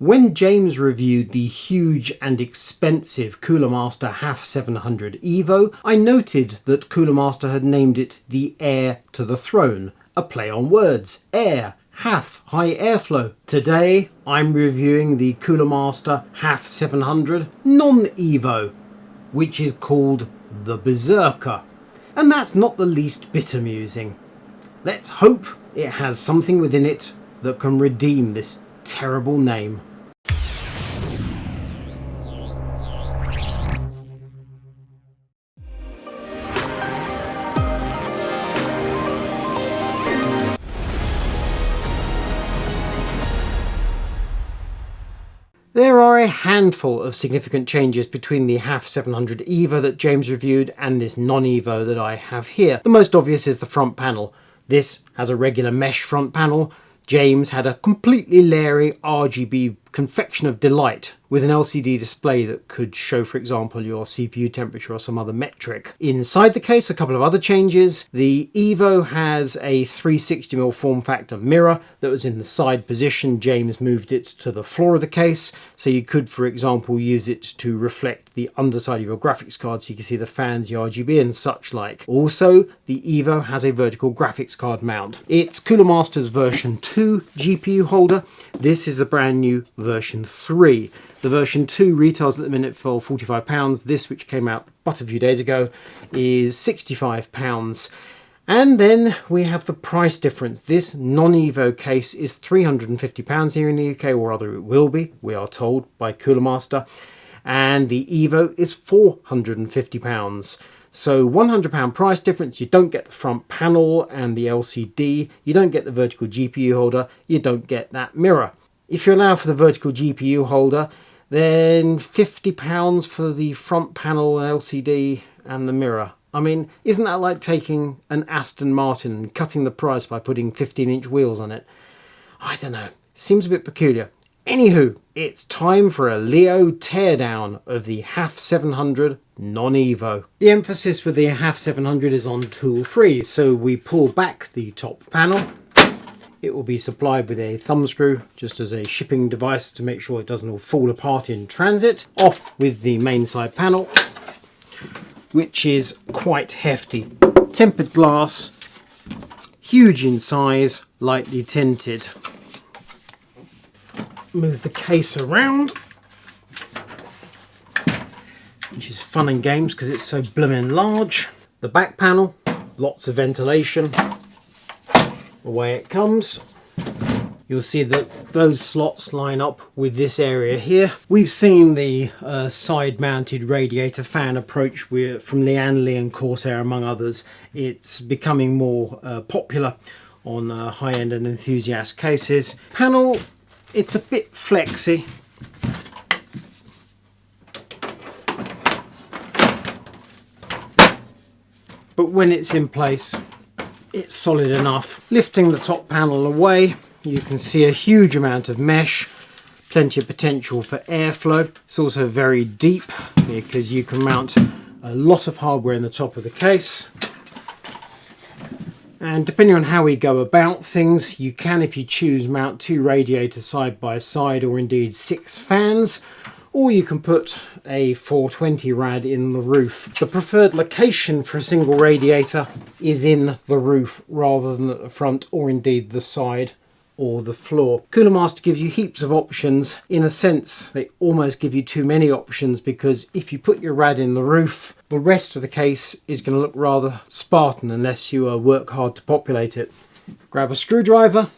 When James reviewed the huge and expensive Cooler Master HAF 700 Evo, I noted that Cooler Master had named it the Heir to the Throne, a play on words, air, HAF, high airflow. Today I'm reviewing the Cooler Master HAF 700 non-Evo, which is called the Berserker. And that's not the least bit amusing. Let's hope it has something within it that can redeem this terrible name. There are a handful of significant changes between the HAF 700 Evo that James reviewed and this non-Evo that I have here. The most obvious is the front panel. This has a regular mesh front panel. James had a completely leery RGB confection of delight with an LCD display that could show, for example, your CPU temperature or some other metric. Inside the case, a couple of other changes. The Evo has a 360mm form factor mirror that was in the side position. James moved it to the floor of the case, so you could, for example, use it to reflect the underside of your graphics card so you can see the fans, the RGB and such like. Also, the Evo has a vertical graphics card mount. It's Cooler Master's version 2 GPU holder. This is the brand new version 3. The version 2 retails at the minute for £45. This, which came out but a few days ago, is £65. And then we have the price difference. This non-Evo case is £350 here in the UK, or rather it will be, we are told by Cooler Master. And the Evo is £450. So £100 price difference. You don't get the front panel and the LCD. You don't get the vertical GPU holder. You don't get that mirror. If you allow for the vertical GPU holder, then £50 for the front panel, LCD and the mirror. I mean, isn't that like taking an Aston Martin and cutting the price by putting 15-inch wheels on it? I don't know. Seems a bit peculiar. Anywho, it's time for a Leo teardown of the HAF 700 non-Evo. The emphasis with the HAF 700 is on tool free, so we pull back the top panel. It will be supplied with a thumb screw just as a shipping device to make sure it doesn't all fall apart in transit. Off with the main side panel, which is quite hefty. Tempered glass, huge in size, lightly tinted. Move the case around, which is fun and games because it's so blooming large. The back panel, lots of ventilation. Away it comes. You'll see that those slots line up with this area here. We've seen the side-mounted radiator fan approach from Lianli and Corsair, among others. It's becoming more popular on high-end and enthusiast cases. Panel, it's a bit flexy. But when it's in place, it's solid enough. Lifting the top panel away, you can see a huge amount of mesh, plenty of potential for airflow. It's also very deep because you can mount a lot of hardware in the top of the case. And depending on how we go about things, you can, if you choose, mount 2 radiators side by side, or indeed 6 fans, or you can put a 420 rad in the roof. The preferred location for a single radiator is in the roof rather than at the front, or indeed the side or the floor. Cooler Master gives you heaps of options. In a sense, they almost give you too many options, because if you put your rad in the roof, the rest of the case is going to look rather Spartan unless you work hard to populate it. Grab a screwdriver,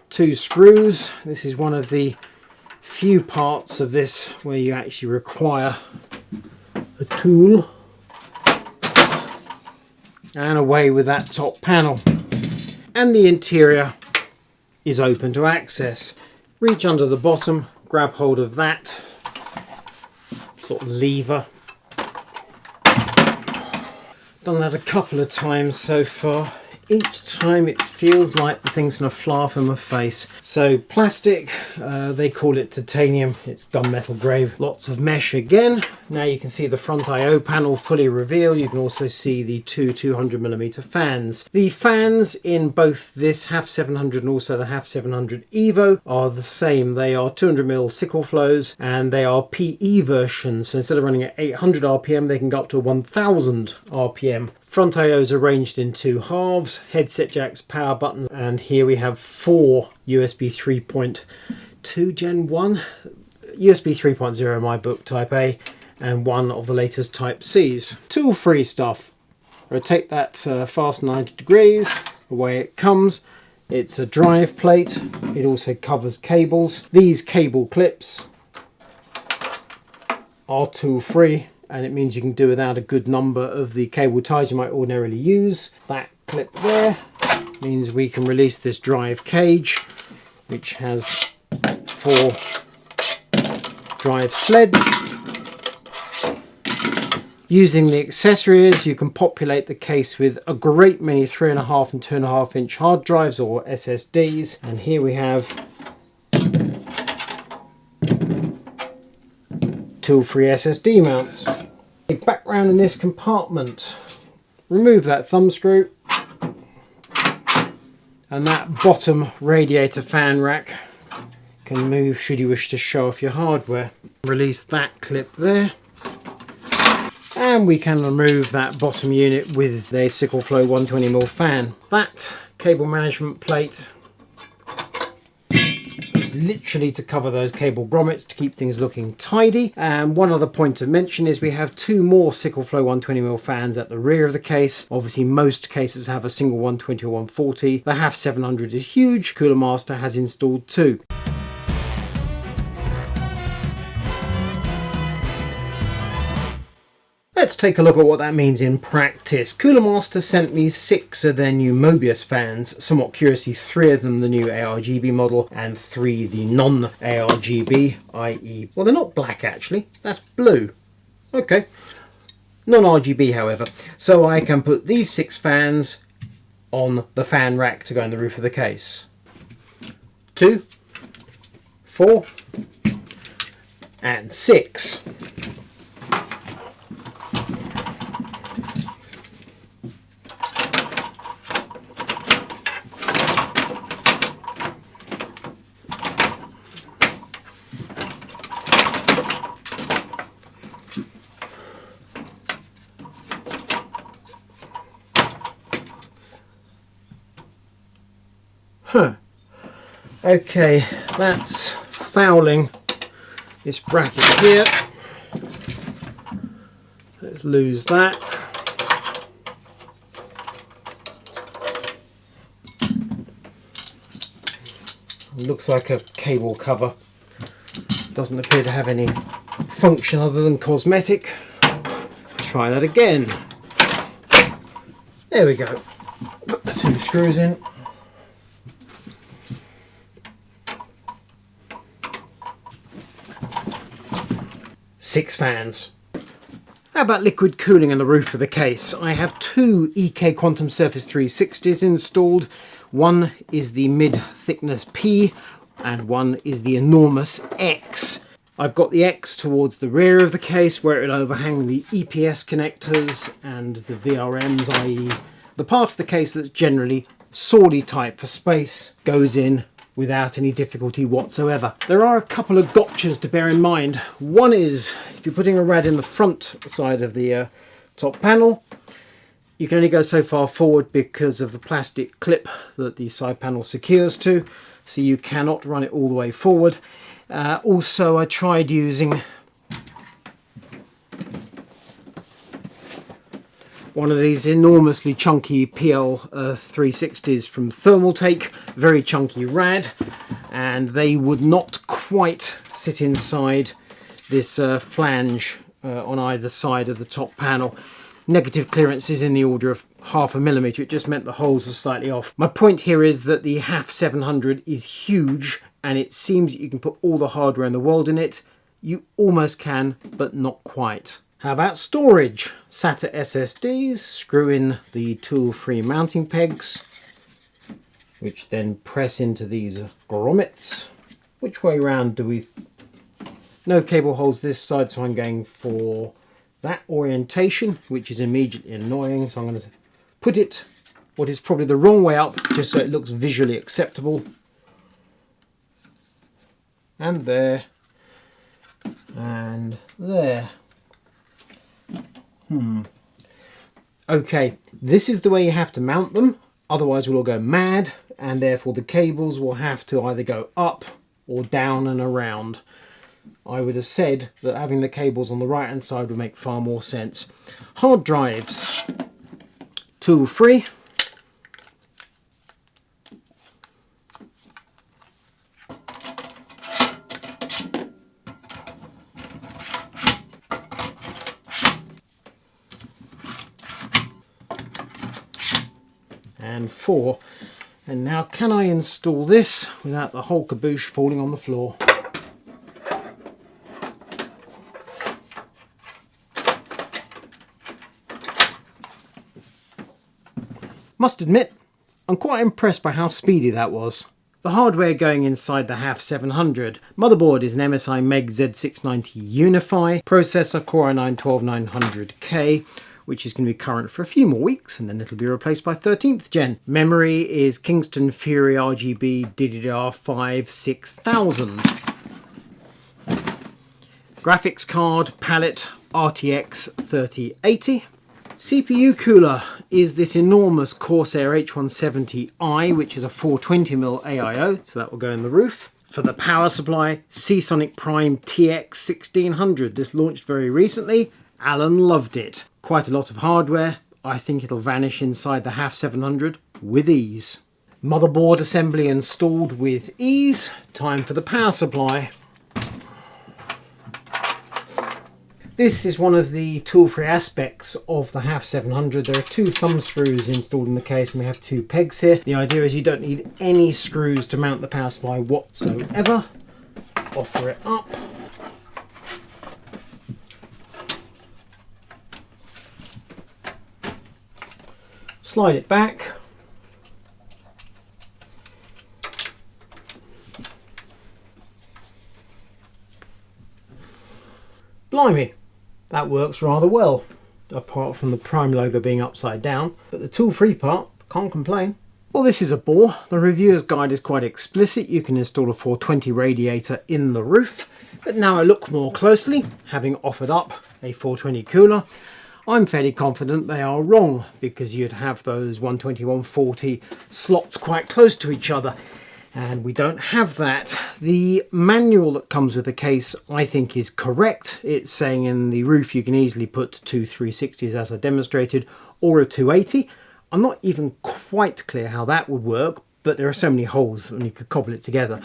2 screws. This is one of the few parts of this where you actually require a tool. And away with that top panel. And the interior is open to access. Reach under the bottom, grab hold of that sort of lever. Done that a couple of times so far. Each time it feels like the thing's gonna fly off in my face. So plastic, they call it titanium, it's gunmetal grade. Lots of mesh again. Now you can see the front I/O panel fully revealed. You can also see the two 200mm fans. The fans in both this HAF 700 and also the HAF 700 Evo are the same. They are 200mm sickle flows and they are PE versions. So instead of running at 800 RPM, they can go up to 1000 RPM. Front I/Os arranged in two halves, headset jacks, power buttons, and here we have 4 USB 3.2 Gen 1, USB 3.0 in my book, Type A, and one of the latest Type Cs. Tool-free stuff. Rotate that fast 90 degrees, away it comes. It's a drive plate, it also covers cables. These cable clips are tool-free, and it means you can do without a good number of the cable ties you might ordinarily use. That clip there means we can release this drive cage, which has 4 drive sleds. Using the accessories, you can populate the case with a great many 3.5 and 2.5 inch hard drives or SSDs. And here we have tool-free SSD mounts. The background in this compartment. Remove that thumb screw and that bottom radiator fan rack can move should you wish to show off your hardware. Release that clip there and we can remove that bottom unit with a sickle flow 120mm fan. That cable management plate literally to cover those cable grommets to keep things looking tidy. And one other point to mention is we have 2 more sickle flow 120mm fans at the rear of the case. Obviously most cases have a single 120 or 140. The HAF 700 is huge. Cooler Master has installed 2. Let's take a look at what that means in practice. Cooler Master sent me 6 of their new Mobius fans. Somewhat curiously, 3 of them the new ARGB model and 3 the non-ARGB, i.e. well, they're not black actually, that's blue. Okay, non-RGB however. So I can put these 6 fans on the fan rack to go on the roof of the case. 2, 4 and 6. Okay, that's fouling this bracket here. Let's lose that. Looks like a cable cover. Doesn't appear to have any function other than cosmetic. Try that again. There we go. Put the 2 screws in. Six fans. How about liquid cooling on the roof of the case? I have 2 EK Quantum Surface 360s installed. One is the mid thickness P and one is the enormous X. I've got the X towards the rear of the case where it'll overhang the EPS connectors and the VRMs, i.e. the part of the case that's generally sorely tight for space goes in without any difficulty whatsoever. There are a couple of gotchas to bear in mind. One is, if you're putting a rad in the front side of the top panel, you can only go so far forward because of the plastic clip that the side panel secures to, so you cannot run it all the way forward. Also, I tried using one of these enormously chunky PL 360s from Thermaltake, very chunky rad, and they would not quite sit inside this flange on either side of the top panel. Negative clearance is in the order of 0.5 mm, it just meant the holes were slightly off. My point here is that the HAF 700 is huge and it seems that you can put all the hardware in the world in it. You almost can, but not quite. How about storage? SATA SSDs, screw in the tool-free mounting pegs, which then press into these grommets. Which way round do we... No cable holes this side, so I'm going for that orientation, which is immediately annoying. So I'm going to put it what is probably the wrong way up, just so it looks visually acceptable. And there. And there. Okay, this is the way you have to mount them, otherwise we'll all go mad, and therefore the cables will have to either go up or down and around. I would have said that having the cables on the right hand side would make far more sense. Hard drives, tool free. And 4. And now can I install this without the whole caboose falling on the floor? Must admit, I'm quite impressed by how speedy that was. The hardware going inside the HAF 700. Motherboard is an MSI Meg Z690 Unify. Processor Core i9-12900K. Which is going to be current for a few more weeks, and then it'll be replaced by 13th gen. Memory is Kingston Fury RGB DDR5 6000. Graphics card palette RTX 3080. CPU cooler is this enormous Corsair H170i, which is a 420mm AIO, so that will go in the roof. For the power supply, Seasonic Prime TX 1600. This launched very recently. Alan loved it. Quite a lot of hardware. I think it'll vanish inside the HAF 700 with ease. Motherboard assembly installed with ease. Time for the power supply. This is one of the tool-free aspects of the HAF 700. There are 2 thumb screws installed in the case, and we have 2 pegs here. The idea is you don't need any screws to mount the power supply whatsoever. Offer it up. Slide it back. Blimey, that works rather well, apart from the Prime logo being upside down, but the tool-free part, can't complain. Well, this is a bore. The reviewer's guide is quite explicit. You can install a 420 radiator in the roof, but now I look more closely, having offered up a 420 cooler, I'm fairly confident they are wrong, because you'd have those 120-140 slots quite close to each other, and we don't have that. The manual that comes with the case I think is correct. It's saying in the roof you can easily put 2 360s as I demonstrated, or a 280. I'm not even quite clear how that would work, but there are so many holes and you could cobble it together.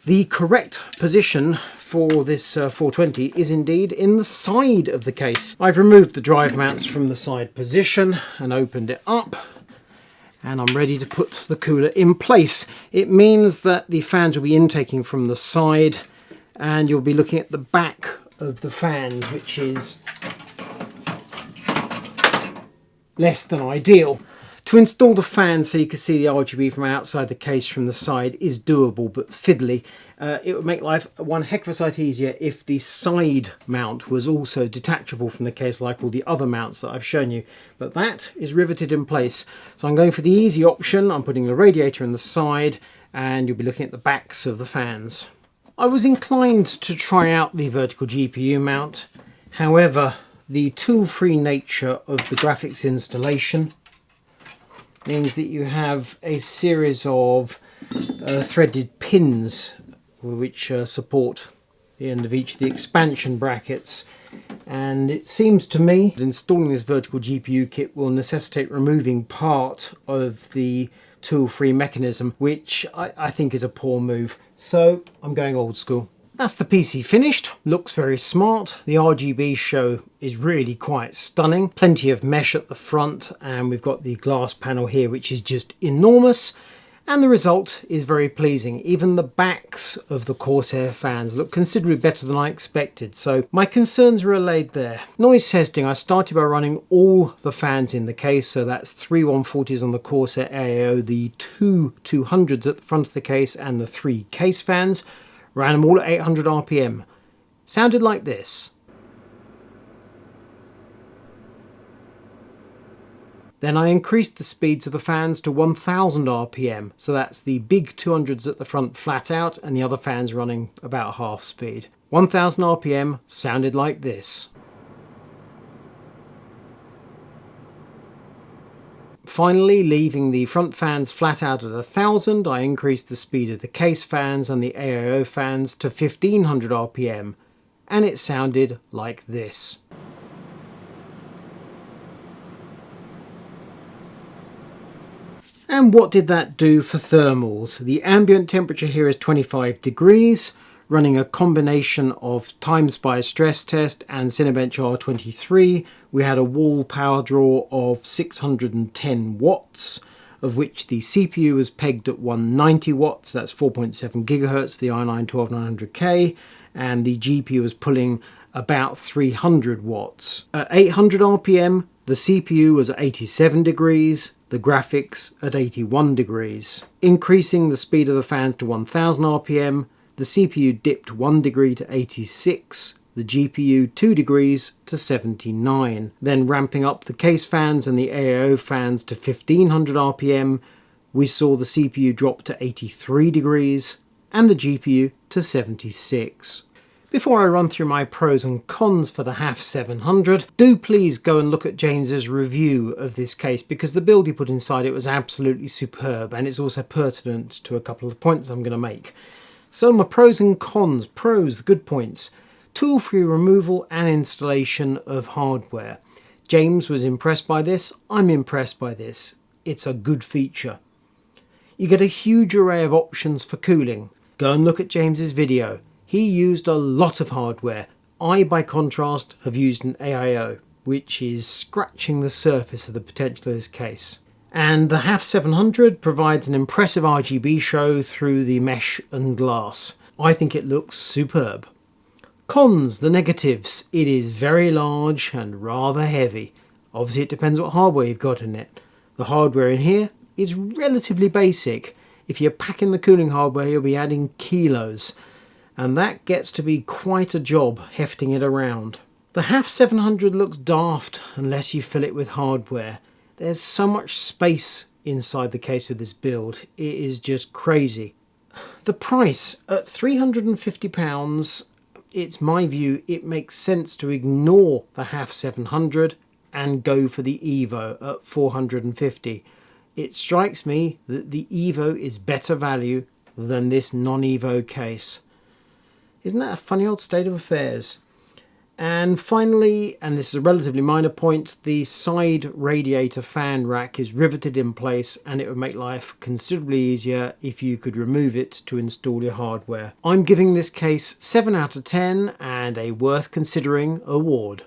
The correct position for this 420 is indeed in the side of the case. I've removed the drive mounts from the side position and opened it up, and I'm ready to put the cooler in place. It means that the fans will be intaking from the side, and you'll be looking at the back of the fans, which is less than ideal. To install the fan so you can see the RGB from outside the case from the side is doable, but fiddly. It would make life one heck of a sight easier if the side mount was also detachable from the case like all the other mounts that I've shown you, but that is riveted in place. So I'm going for the easy option. I'm putting the radiator in the side, and you'll be looking at the backs of the fans. I was inclined to try out the vertical GPU mount. However, the tool-free nature of the graphics installation means that you have a series of threaded pins which support the end of each of the expansion brackets, and it seems to me that installing this vertical GPU kit will necessitate removing part of the tool-free mechanism, which I think is a poor move, so I'm going old school. That's the PC finished. Looks very smart. The RGB show is really quite stunning. Plenty of mesh at the front, and we've got the glass panel here which is just enormous, And the result is very pleasing. Even the backs of the Corsair fans look considerably better than I expected, so my concerns were allayed there. Noise testing, I started by running all the fans in the case, so that's 3 140s on the Corsair AAO, the 2 200s at the front of the case and the 3 case fans. Ran them all at 800 RPM. Sounded like this. Then I increased the speeds of the fans to 1000 RPM, so that's the big 200s at the front flat out and the other fans running about half speed. 1000 RPM sounded like this. Finally, leaving the front fans flat out at 1000, I increased the speed of the case fans and the AAO fans to 1500 RPM, and it sounded like this. And what did that do for thermals? The ambient temperature here is 25 degrees, running a combination of TimeSpy stress test and Cinebench R23. We had a wall power draw of 610 watts, of which the CPU was pegged at 190 watts, that's 4.7 gigahertz for the i9-12900K, and the GPU was pulling about 300 watts. At 800 RPM, the CPU was at 87 degrees, the graphics at 81 degrees. Increasing the speed of the fans to 1000 RPM, the CPU dipped 1 degree to 86, the GPU 2 degrees to 79. Then ramping up the case fans and the AAO fans to 1500 RPM, we saw the CPU drop to 83 degrees and the GPU to 76. Before I run through my pros and cons for the HAF 700, do please go and look at James's review of this case, because the build he put inside it was absolutely superb, and it's also pertinent to a couple of the points I'm going to make. So my pros and cons. Pros, the good points. Tool-free removal and installation of hardware. James was impressed by this. I'm impressed by this. It's a good feature. You get a huge array of options for cooling. Go and look at James's video. He used a lot of hardware. I, by contrast, have used an AIO, which is scratching the surface of the potential of this case. And the HAF 700 provides an impressive RGB show through the mesh and glass. I think it looks superb. Cons, the negatives. It is very large and rather heavy. Obviously it depends what hardware you've got in it. The hardware in here is relatively basic. If you're packing the cooling hardware, you'll be adding kilos. And that gets to be quite a job hefting it around. The HAF 700 looks daft unless you fill it with hardware. There's so much space inside the case of this build, it is just crazy. The price, at £350, it's my view it makes sense to ignore the HAF 700 and go for the Evo at £450. It strikes me that the Evo is better value than this non-Evo case. Isn't that a funny old state of affairs? And finally, and this is a relatively minor point, the side radiator fan rack is riveted in place, and it would make life considerably easier if you could remove it to install your hardware. I'm giving this case 7 out of 10 and a worth considering award.